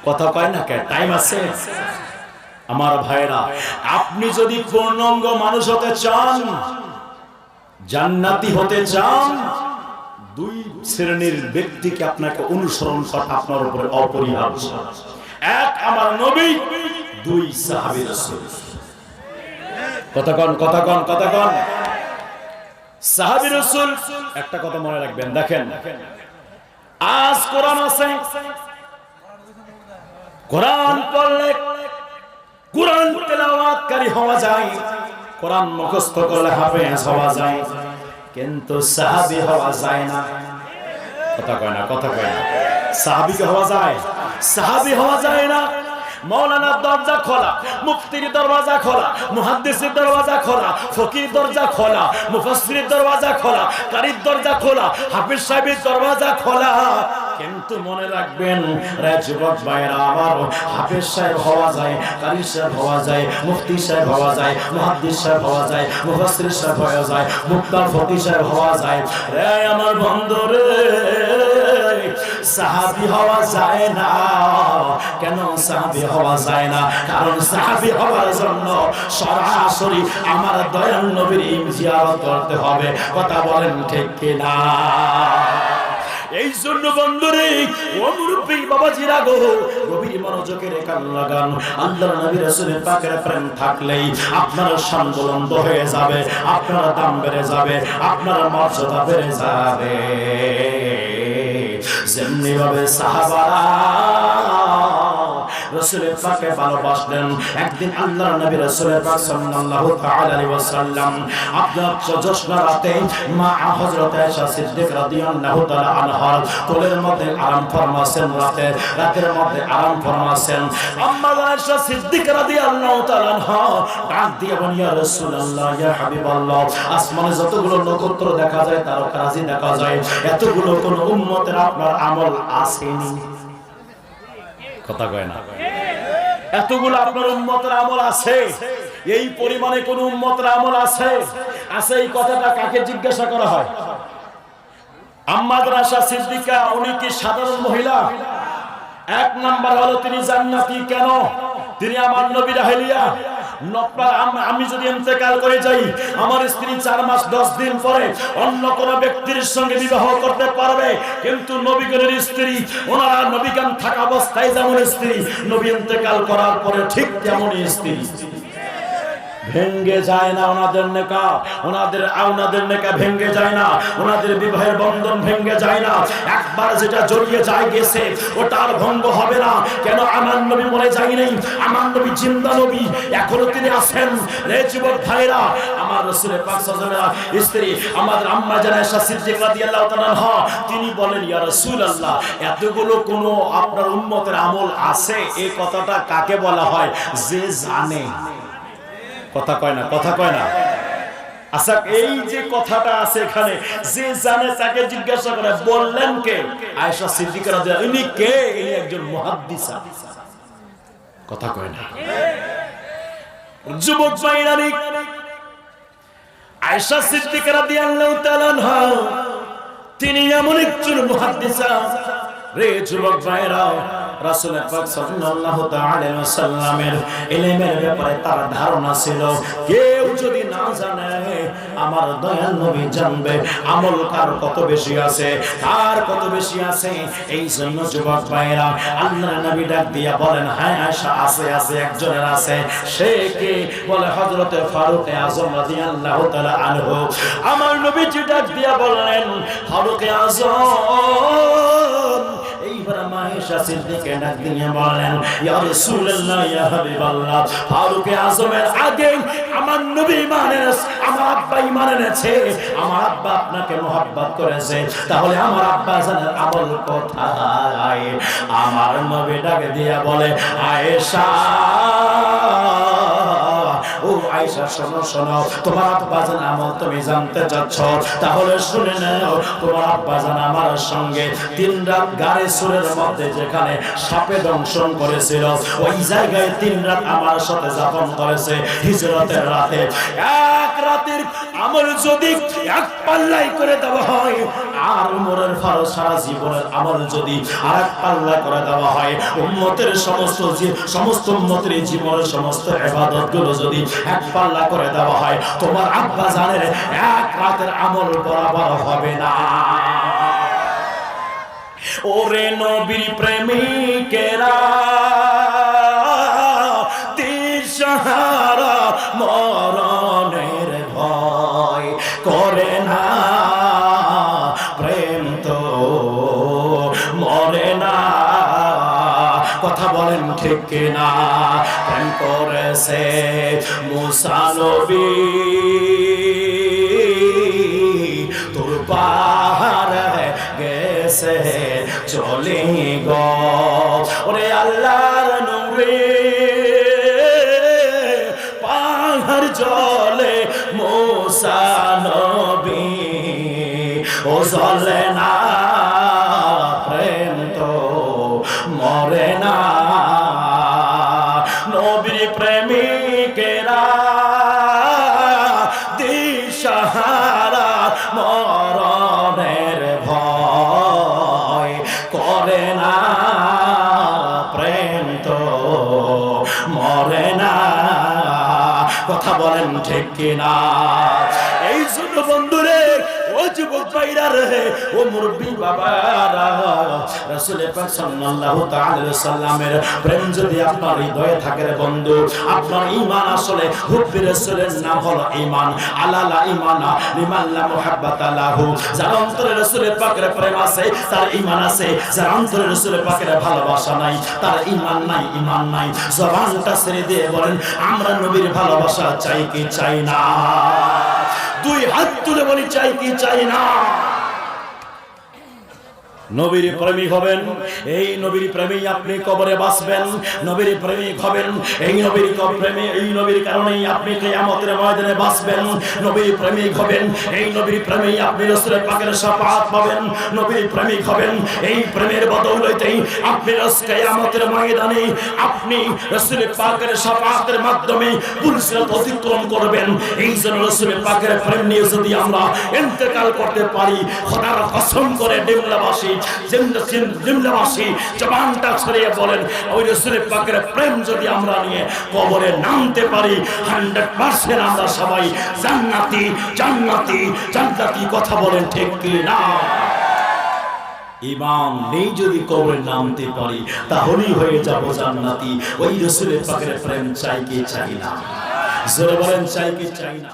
কথা কয় না কে? টাইম আছে? আমার ভাইরা, আপনি যদি পূর্ণাঙ্গ মানুষ হতে চান, জান্নাতি হতে চান, দুই শ্রেণীর ব্যক্তিকে আপনাকে অনুসরণ করা আপনার উপরে অপরিহার্য। এক আমার নবী, দুই সাহাবী রাসূল। কথা কন, কথা কন, কথা কন। সাহাবী রাসূল, একটা কথা মনে রাখবেন, দেখেন আজ কোরআন আছে, কোরআন পড়লে কোরআন তেলাওয়াতকারী হওয়া যায়, কোরআন মুখস্থ করলে হাফেজ হওয়া যায়, কিন্তু সাহাবী হওয়া যায় না। কথা কয় না, কথা কয় না। সাহাবী হওয়া যায়, সাহাবী হওয়া যায় না। মৌলানার দরজা খোলা, মুফতির দরওয়াজা খোলা, মুহাদ্দিসের দরওয়াজা খোলা, ফকির দরজা খোলা, মুফাসসিরের দরওয়াজা খোলা, কারীর দরজা খোলা, হাফেজ সাহেবের দরওয়াজা খোলা। কিন্তু মনে রাখবেন রে যুবক ভাইরা আমার, হাফেজ সাহেব হওয়া যায়, কারী সাহেব হওয়া যায়, মুফতি সাহেব হওয়া যায়, মুহাদ্দিস সাহেব হওয়া যায়, মুফাসসির সাহেব হওয়া যায়, মুক্তার ফকিহ সাহেব হওয়া যায়। রে আমার বন্ধু রে, সাহাবী হওয়া যায় না। কেন সাহাবী হওয়া যায় না? কারণ সাহাবী হওয়ার জন্য সরাসরি আমার দয়াল নবীর জিয়ারত করতে হবে। কথা বলেন ঠিক কি না? এই জন্য বন্ধুরে, ও মুরব্বি বাবাজিরা গো, গভীর মনোযোগের কান লাগান। আল্লাহর নবী রাসূলের পাকের প্রেম থাকলেই আপনার শান বুলন্দ হয়ে যাবে, আপনার দাম বেড়ে যাবে, আপনার মর্যাদা বেড়ে যাবে। যেমনি ভাবে সাহাবারা রাসূলের পাককে ভালোবাসলেন, একদিন আল্লাহর নবী রাসূলের পাক সাল্লাল্লাহু তাআলা আলাইহি ওয়াসাল্লাম আপনার জ্যোৎস্না রাতে মা হযরত আয়েশা সিদ্দিক রাদিয়াল্লাহু তাআলা আনহার কোলের মধ্যে আরাম ফরমাছেন, রাতের মধ্যে আরাম ফরমাছেন। আম্মা আয়েশা সিদ্দিক রাদিয়াল্লাহু তাআলা আনহা ডাক দিয়ে বলেন, ইয়া রাসূলুল্লাহ, ইয়া হাবিবাল্লাহ, আসমানে যতগুলো নক্ষত্র দেখা যায়, তারকারাজি দেখা যায়, এতগুলো কোন উম্মতের আপনার আমল আসেনি। কথা কয় না? এতগুলো আপনার উম্মতের আমল আছে? এই পরিমাণে কোন উম্মতের আমল আছে? আছে? এই কথাটা কাকে জিজ্ঞাসা করা হয়? আম্মা আয়েশা সিদ্দিকা, উনি কি সাধারণ মহিলা? এক নাম্বার হলো তিনি জান্নাতি। কেন? তিনি আমার নবীর আহলিয়া। আমি যদি ইন্তেকাল করে যাই, আমার স্ত্রী 4 মাস 10 দিন পরে অন্য কোন ব্যক্তির সঙ্গে বিবাহ করতে পারবে, কিন্তু নবীগণের স্ত্রী, ওনারা নবীগান থাকা অবস্থায় যেমন স্ত্রী, নবী ইন্তেকাল করার পরে ঠিক তেমনই স্ত্রী। ভেঙ্গে যায় না ওনাদের নেকা, ওনাদের নেকা ভেঙ্গে যায় না, ওনাদের বিবাহের বন্ধন ভেঙ্গে যায় না। একবার যেটা জড়িয়ে যায় গেছে, ওটা আর ভঙ্গ হবে না। কেন? আমার নবী মরে যায় নাই, আমার নবী জিন্দা নবী, এখনো তিনি আছেন। রে যুবক ভাইরা, আমার রাসূলের পাক সাল্লাল্লাহু আলাইহি ওয়াসাল্লাম স্ত্রী আমাদের আম্মা জানা আয়েশা সিদ্দিকা রাদিয়াল্লাহু তাআলা আনহা, তিনি বলেন, ইয়া রাসূলুল্লাহ, এতগুলো কোন আপনার উম্মতের আমল আছে? এই কথাটা কাকে বলা হয়? যে জানে। কথা কয় না, কথা কয় না। আচ্ছা, এই যে কথাটা আছে এখানে, যে জানে তাকে জিজ্ঞাসা করে, বললেন কে? আয়েশা সিদ্দিকা রাদিয়াল্লাহু আনহা। ইনি কে? ইনি একজন মুহাদ্দিসা। কথা কয় না। যুবক ভাইরা, আয়েশা সিদ্দিকা রাদিয়াল্লাহু তাআলা আনহা তিনি এমন একজন মুহাদ্দিসা। রে যুবক ভাইরা, রাসূল পাক সাল্লাল্লাহু তাআলা আলাইহি ওয়াসাল্লামের ইলমের ব্যাপারে তার ধারণা ছিল, কেউ যদি না জানে আমার দয়াল নবী জানবে আমল কার কত বেশি আছে, কার কত বেশি আছে। এই জন্য যুবক ভাইরা, আল্লাহর নবী ডাক দিয়া বলেন, হ্যাঁ আয়েশা আছে, আছে, একজনের আছে। সে কে? বলে হযরত ফারুক আযম রাদিয়াল্লাহু তাআলা আনহু। আমার নবীজি ডাক দিয়া বললেন, ফারুক আযম। এইবার মা আয়েশা সিদ্দিকা ডাক দিয়ে বলেন, ইয়া রাসূলুল্লাহ, ইয়া হাবিবাল্লাহ, ফারুক আযমের আগে আমার নবী ঈমান এনেছে, আমার আব্বা ঈমান এনেছে, আমার আব্বা আপনাকে মহব্বত করেছে, তাহলে আমার আব্বা জানের আমল কোথায়? আমার নবী ডাক দিয়ে বলে, আয়েশা, ও আয়েশা, শোনো শোনো, তোমার আব্বাজান আমল তুমি জানতে চাচ্ছ, তাহলে শুনে নাও। তোমার আব্বাজান আমার সঙ্গে 3 রাত গারে সুরের মধ্যে যেখানে সাপে দংশন করেছিল, ওই জায়গায় 3 রাত আমার সাথে যাপন করেছে হিজরতের রাতে। এক রাতের আমল যদি এক পাল্লাই করে দেওয়া হয়, আর উমরের ফারুক সারা জীবনের আমল যদি আর এক পাল্লা করে দেওয়া হয়, উম্মতের সমস্ত উম্মতের জীবনের সমস্ত ইবাদতগুলো যদি এক পাল্লা করে দেওয়া হয়, তোমার আব্বা জানের এক রাতের আমল বরাবর হবে না। ওরে নবীর প্রেমিকেরা, দিশাহারা মরণের ভয় করে না, প্রেম তো মরে না, কথা বলেন ঠিক কিনা? প্রেম করেছে মুসা নবী, তোর পাহাড় গেছে চলে গো, ওরে আল্লাহর নবী, পাহাড় জলে মুসা নবী ও জলে না, প্রেম তো মরে না। নবীর প্রেমিকেরা দিশাহারা মরণের ভয় করে না, প্রেম তো মরে না, কথা বলেন ঠিক কিনা? এই জন্য বন্ধুরে, ও যুবক ভাইরা রে, ও মুরব্বি বাবারা, রাসূল পাক সাল্লাল্লাহু তাআলা আলাইহি সাল্লামের প্রেম যদি আপনার হৃদয়ে থাকে রে বন্ধু, আপনার ঈমান আসলে হুব্বে রাসূলের নাম হলো ঈমান। আলালা ঈমানা লিমান লা মুহাব্বাতা লাহু, যার অন্তরে রাসূলের পাকের প্রেম আছে তার ঈমান আছে, যার অন্তরে রাসূলের পাকের ভালোবাসা নাই তার ঈমান নাই, ঈমান নাই। জবানটা ছেড়ে দিয়ে বলেন, আমরা নবীর ভালোবাসা চাই কি চাই না? 2 হাত তুলে বলি, চাই কি চাই না? নবীর প্রেমিক হবেন, এই নবীর প্রেমেই আপনি কবরে বাঁচবেন। নবীর প্রেমিক হবেন, এই নবীর প্রেমে, এই নবীর কারণেই আপনি কিয়ামতের ময়দানে বাঁচবেন। নবীর প্রেমিক হবেন, এই নবীর প্রেমেই আপনি রাসূলের পাকের শাফাআত পাবেন। নবীর প্রেমিক হবেন, এই প্রেমের বদৌলতেই আপনি কিয়ামতের ময়দানে আপনি রাসূলের পাকের শাফাআতের মাধ্যমে পুরসিরাত অতিক্রম করবেন। এই জন্য রাসূলের পাকের প্রেম নিয়ে যদি আমরা ইন্তেকাল করতে পারি, খোদার কসম করে ডিমলাবাসী জিমলাবাসী জবানটা ছড়িয়ে বলেন, ওই রাসূলের পাকের প্রেম যদি আমরা নিয়ে কবরে নামতে পারি, 100% আমরা সবাই জান্নাতি জান্নাতি জান্নাতি, কথা বলেন ঠিক কি না? ঈমান নেই যদি কবরে নামতে পারি, তাহলেই হয়ে যাব জান্নাতি। ওই রাসূলের পাকের প্রেম চাই কি চাই না? জোরে বলেন, চাই কি চাই না?